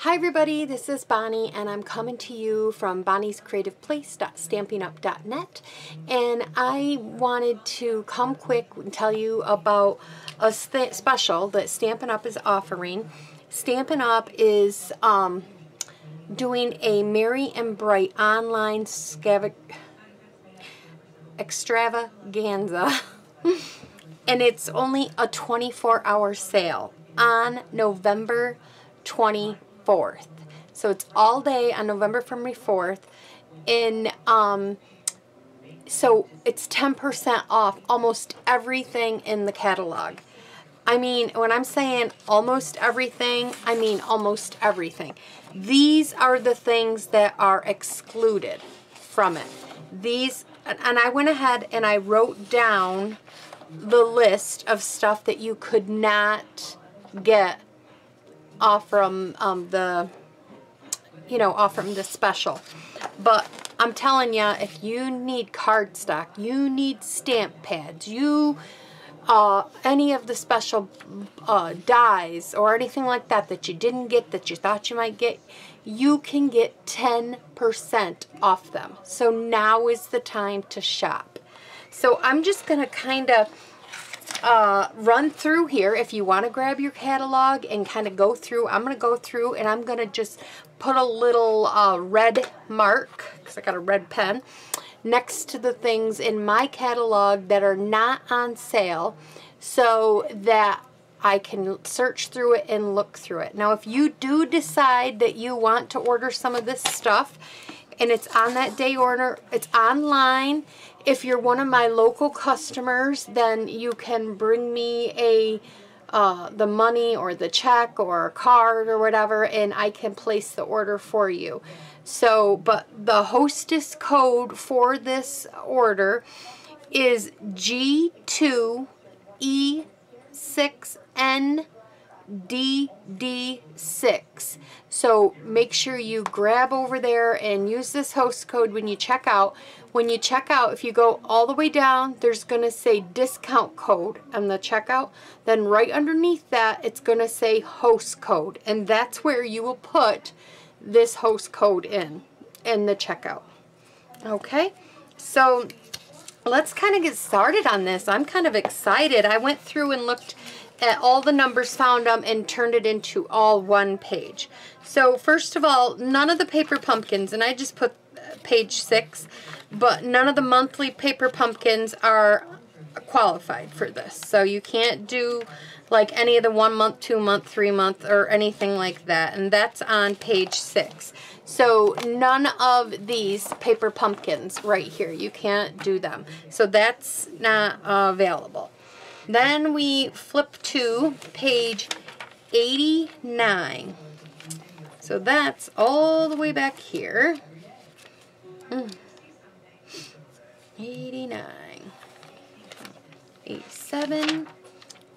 Hi everybody, this is Bonnie and I'm coming to you from bonniescreativeplace.stampinup.net, and I wanted to come quick and tell you about a special that Stampin' Up! Is offering. Stampin' Up! Is doing a Merry and Bright online extravaganza and it's only a 24-hour sale on November 24th. So it's all day on November 24th, and so it's 10% off almost everything in the catalog. I mean, when I'm saying almost everything, I mean almost everything. These are the things that are excluded from it. These, and I went ahead and I wrote down the list of stuff that you could not get off from the special. But I'm telling you, if you need cardstock, you need stamp pads, any of the special dies or anything like that that you didn't get that you thought you might get, you can get 10% off them. So now is the time to shop. So I'm just gonna kind of run through here. If you want to grab your catalog and kind of go through, I'm going to go through and I'm going to just put a little red mark, because I got a red pen, next to the things in my catalog that are not on sale, so that I can search through it and look through it. Now, if you do decide that you want to order some of this stuff and it's on that day order, it's online. If you're one of my local customers, then you can bring me the money or the check or a card or whatever, and I can place the order for you. So, but the hostess code for this order is G2E6NDD6. So make sure you grab over there and use this host code when you check out. When you check out, if you go all the way down, there's going to say discount code on the checkout. Then right underneath that, it's going to say host code. And that's where you will put this host code in the checkout. Okay, so let's kind of get started on this. I'm kind of excited. I went through and looked at all the numbers, found them, and turned it into all one page. So first of all, none of the paper pumpkins, and I just put page 6, but none of the monthly paper pumpkins are qualified for this. So you can't do like any of the 1 month, 2 month, 3 month, or anything like that. And that's on page 6. So none of these paper pumpkins right here, you can't do them. So that's not available. Then we flip to page 89. So that's all the way back here. 89, 87,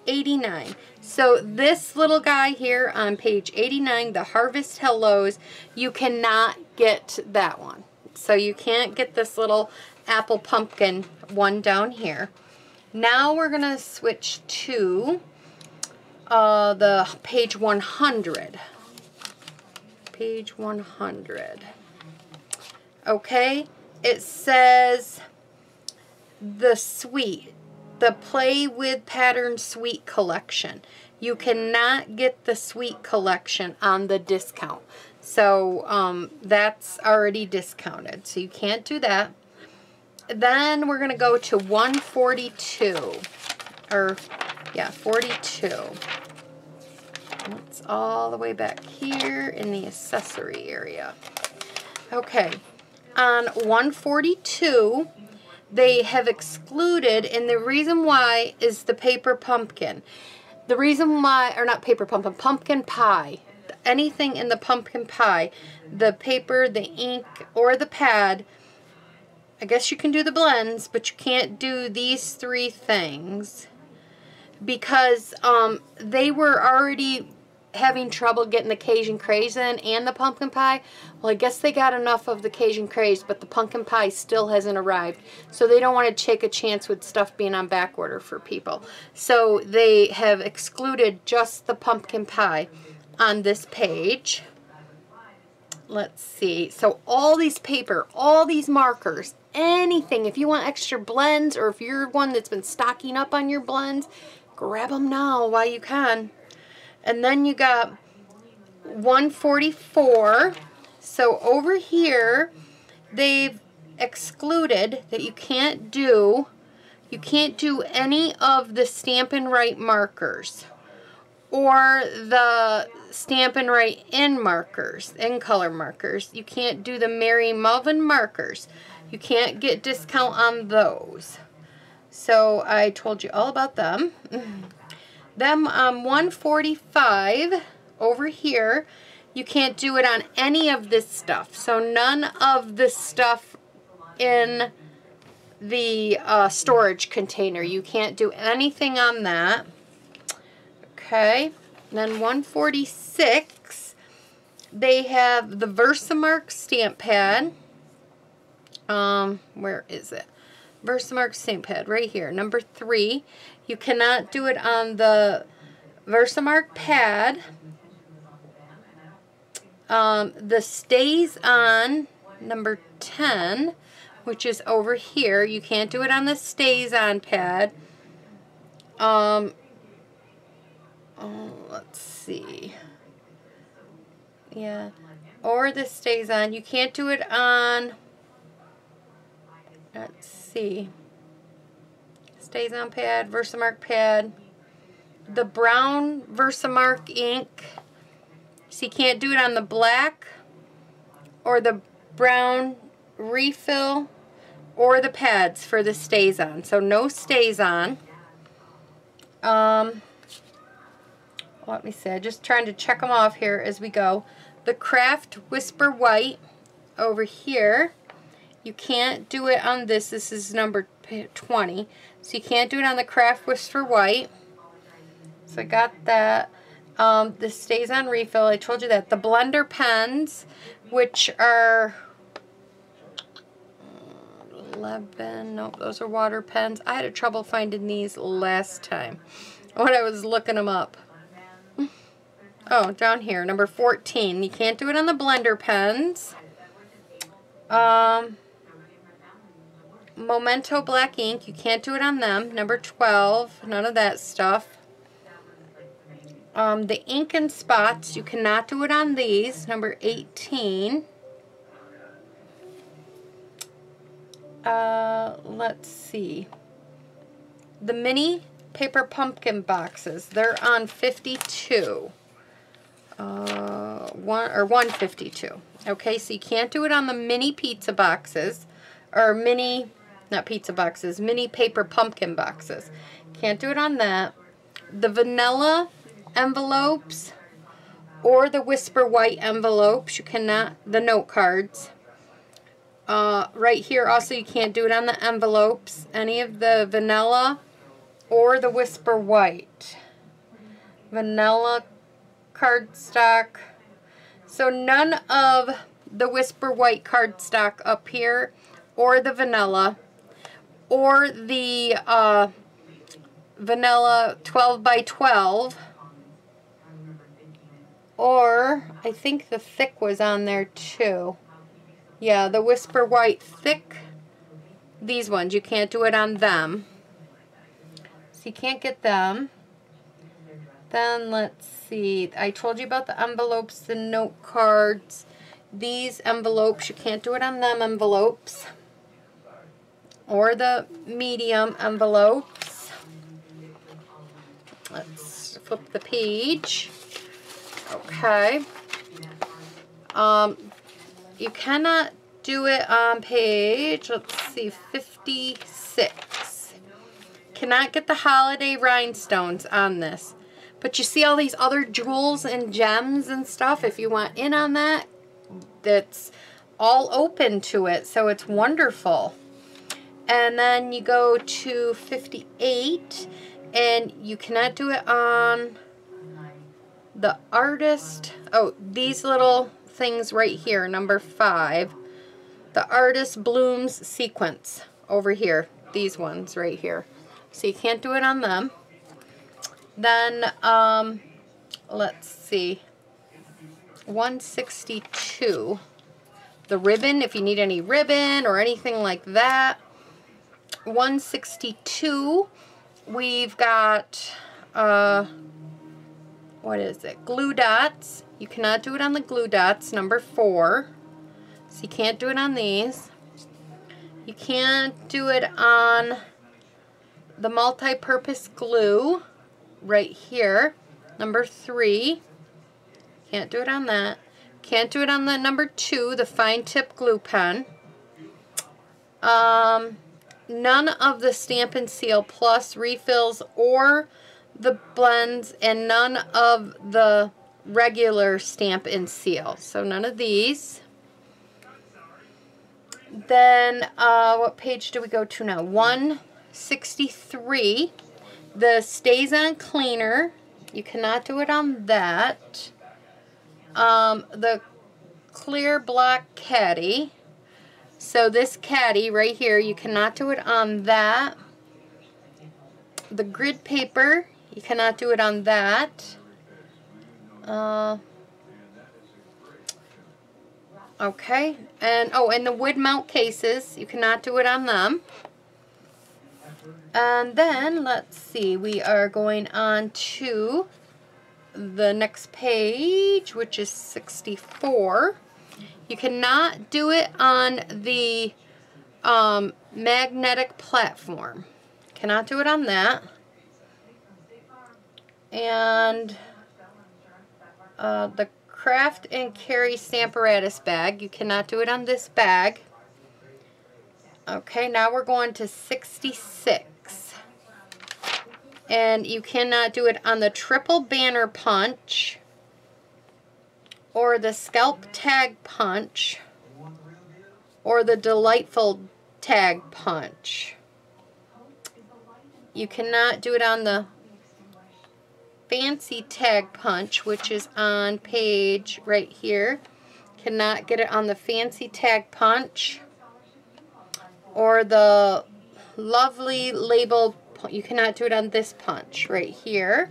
89. So this little guy here on page 89, the Harvest Hellos, you cannot get that one. So you can't get this little apple pumpkin one down here. Now we're going to switch to the page 100. Page 100. Okay, it says the Play with Pattern Suite collection. You cannot get the suite collection on the discount. So that's already discounted. So you can't do that. Then we're going to go to 142. Or, yeah, 42. It's all the way back here in the accessory area. Okay. On 142, they have excluded, and the reason why is the paper pumpkin. The reason why, or not paper pumpkin, pumpkin pie. Anything in the pumpkin pie, the paper, the ink, or the pad, I guess you can do the blends, but you can't do these 3 things because they were already having trouble getting the Cajun Craze in and the pumpkin pie. Well, I guess they got enough of the Cajun Craze, but the pumpkin pie still hasn't arrived. So they don't want to take a chance with stuff being on back order for people. So they have excluded just the pumpkin pie on this page. let's see. So all these paper, all these markers, anything, if you want extra blends or if you're one that's been stocking up on your blends, grab them now while you can. And then you got 144. So over here, they've excluded that you can't do any of the Stampin' Write markers or the Stampin' Write in markers, in color markers. You can't do the Mary Melvin markers. You can't get discount on those. So I told you all about them. Them 145 over here, you can't do it on any of this stuff. So none of this stuff in the storage container. You can't do anything on that. Okay, then 146, they have the Versamark stamp pad. Where is it? Versamark stamp pad, right here, number 3. You cannot do it on the Versamark pad. The Stays On, number 10, which is over here. You can't do it on the Stays On pad. Let's see. Yeah. Or this Stays On. You can't do it on, let's see. Stays On pad, Versamark pad. The brown Versamark ink. So you can't do it on the black or the brown refill or the pads for the Stays On. So no Stays On. Let me see. I'm just trying to check them off here as we go. The Craft Whisper White over here. You can't do it on this. This is number 20. So you can't do it on the Craft Whisper White. So I got that. This Stays On refill. I told you that. The blender pens, which are 11. Nope, those are water pens. I had trouble finding these last time when I was looking them up. Oh, down here, number 14. You can't do it on the blender pens. Memento black ink. You can't do it on them. Number 12. None of that stuff. The ink and spots. You cannot do it on these. Number 18. Let's see. The mini paper pumpkin boxes. They're on 52. 152. Okay, so you can't do it on the mini pizza boxes, or mini, not pizza boxes, mini paper pumpkin boxes. Can't do it on that. The vanilla envelopes or the Whisper White envelopes, you cannot, the note cards. Right here also you can't do it on the envelopes, any of the vanilla or the Whisper White. Vanilla cardstock. So none of the Whisper White cardstock up here, or the vanilla, or the vanilla 12 by 12, or I think the thick was on there too. Yeah, the Whisper White thick, these ones, you can't do it on them. So you can't get them. Then let's see, I told you about the envelopes, the note cards. These envelopes, you can't do it on them envelopes. Or the medium envelopes. Let's flip the page. Okay. You cannot do it on page, let's see, 56. Cannot get the holiday rhinestones on this. But you see all these other jewels and gems and stuff, if you want in on that, that's all open to it, so it's wonderful. And then you go to 58, and you cannot do it on the artist. Oh, these little things right here, number 5. The Artist Blooms sequence over here. These ones right here. So you can't do it on them. Then, let's see. 162. The ribbon, if you need any ribbon or anything like that. 162. We've got, what is it? Glue dots. You cannot do it on the glue dots, number 4. So you can't do it on these. You can't do it on the multi-purpose glue right here, number 3. Can't do it on that. Can't do it on the number 2, the fine tip glue pen. None of the Stampin' Seal Plus refills or the blends, and none of the regular Stampin' Seal. So none of these. Then what page do we go to now? 163. The StazOn cleaner. You cannot do it on that. The clear block caddy. So this caddy right here, you cannot do it on that. The grid paper, you cannot do it on that. Okay, and oh, and the wood mount cases, you cannot do it on them. And then, let's see, we are going on to the next page, which is 64. You cannot do it on the magnetic platform. Cannot do it on that. And the Craft and Carry Stamparatus bag. You cannot do it on this bag. Okay, now we're going to 66. And you cannot do it on the triple banner punch or the scalp tag punch or the delightful tag punch. You cannot do it on the fancy tag punch, which is on page right here. Cannot get it on the fancy tag punch or the lovely label. You cannot do it on this punch right here.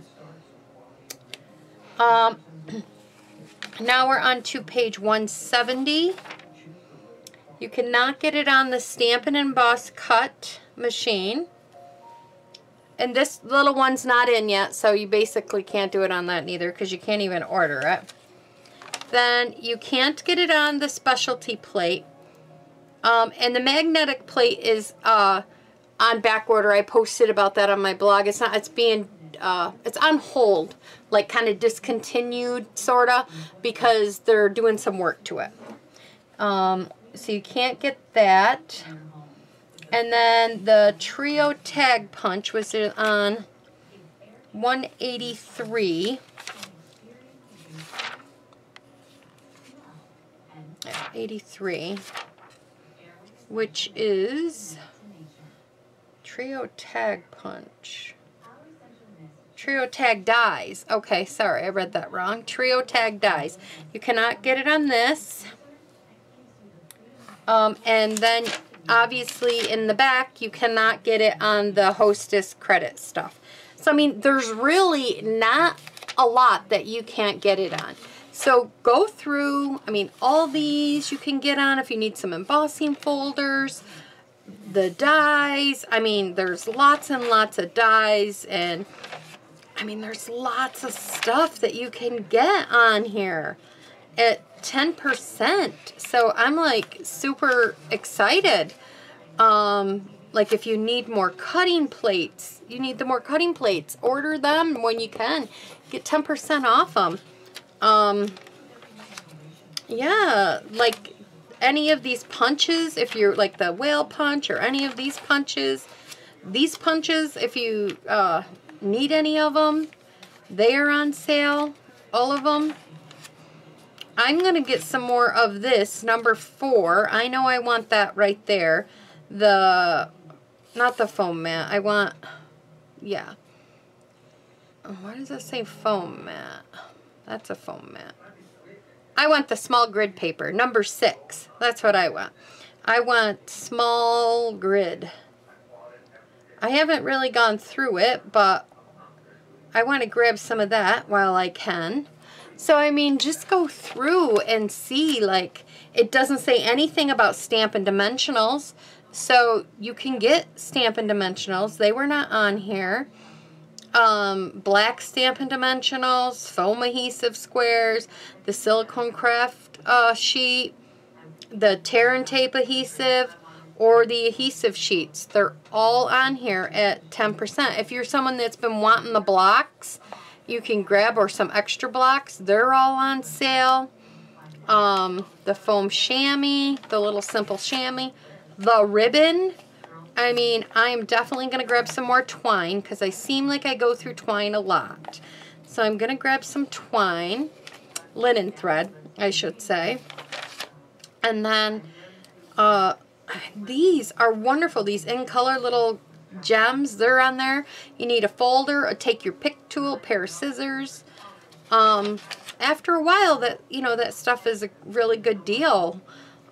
Now we're on to page 170. You cannot get it on the Stampin' Emboss cut machine. And this little one's not in yet, so you basically can't do it on that neither because you can't even order it. Then you can't get it on the specialty plate. And the magnetic plate is on back order. I posted about that on my blog. It's not, it's being, it's on hold, like kind of discontinued, sorta, because they're doing some work to it. So you can't get that. And then the Trio Tag Punch was on 183. 83, which is Trio Tag Punch. Trio Tag Dies. Okay, sorry, I read that wrong. Trio Tag Dies. You cannot get it on this. And then obviously in the back you cannot get it on the Hostess credit stuff. So I mean, there's really not a lot that you can't get it on. So go through, I mean, all these you can get on if you need some embossing folders, the dies. I mean, there's lots and lots of dies, and I mean, there's lots of stuff that you can get on here at 10%. So I'm like super excited. Like if you need more cutting plates, you need the more cutting plates, order them when you can. Get 10% off them. Yeah, like any of these punches, if you're like the whale punch or any of these punches, if you need any of them, they are on sale, all of them. I'm going to get some more of this, number 4. I know I want that right there. Not the foam mat. I want, yeah. Why does that say foam mat? That's a foam mat. I want the small grid paper, number 6. That's what I want. I want small grid. I haven't really gone through it, but I want to grab some of that while I can. So, I mean, just go through and see, like, it doesn't say anything about Stampin' Dimensionals. So, you can get Stampin' Dimensionals. They were not on here. Black Stampin' Dimensionals, foam adhesive squares, the silicone craft sheet, the tear and tape adhesive, or the adhesive sheets. They're all on here at 10%. If you're someone that's been wanting the blocks, you can grab, or some extra blocks. They're all on sale. The foam chamois, the little simple chamois, the ribbon. I mean, I'm definitely going to grab some more twine because I seem like I go through twine a lot. So I'm going to grab some twine, linen thread, I should say. And then these are wonderful. These in color little gems, they're on there. You need a folder, a take your pick tool, a pair of scissors. After a while, that, you know, that stuff is a really good deal.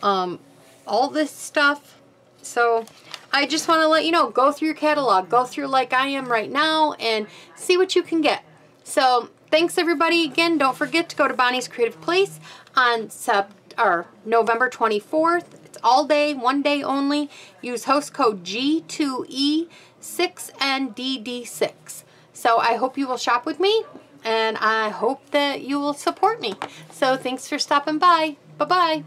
All this stuff. So I just want to let you know, go through your catalog, go through like I am right now, and see what you can get. So thanks everybody again. Don't forget to go to Bonnie's Creative Place on November 24th. It's all day, one day only. Use host code G2E6NDD6. So I hope you will shop with me, and I hope that you will support me. So thanks for stopping by. Bye-bye.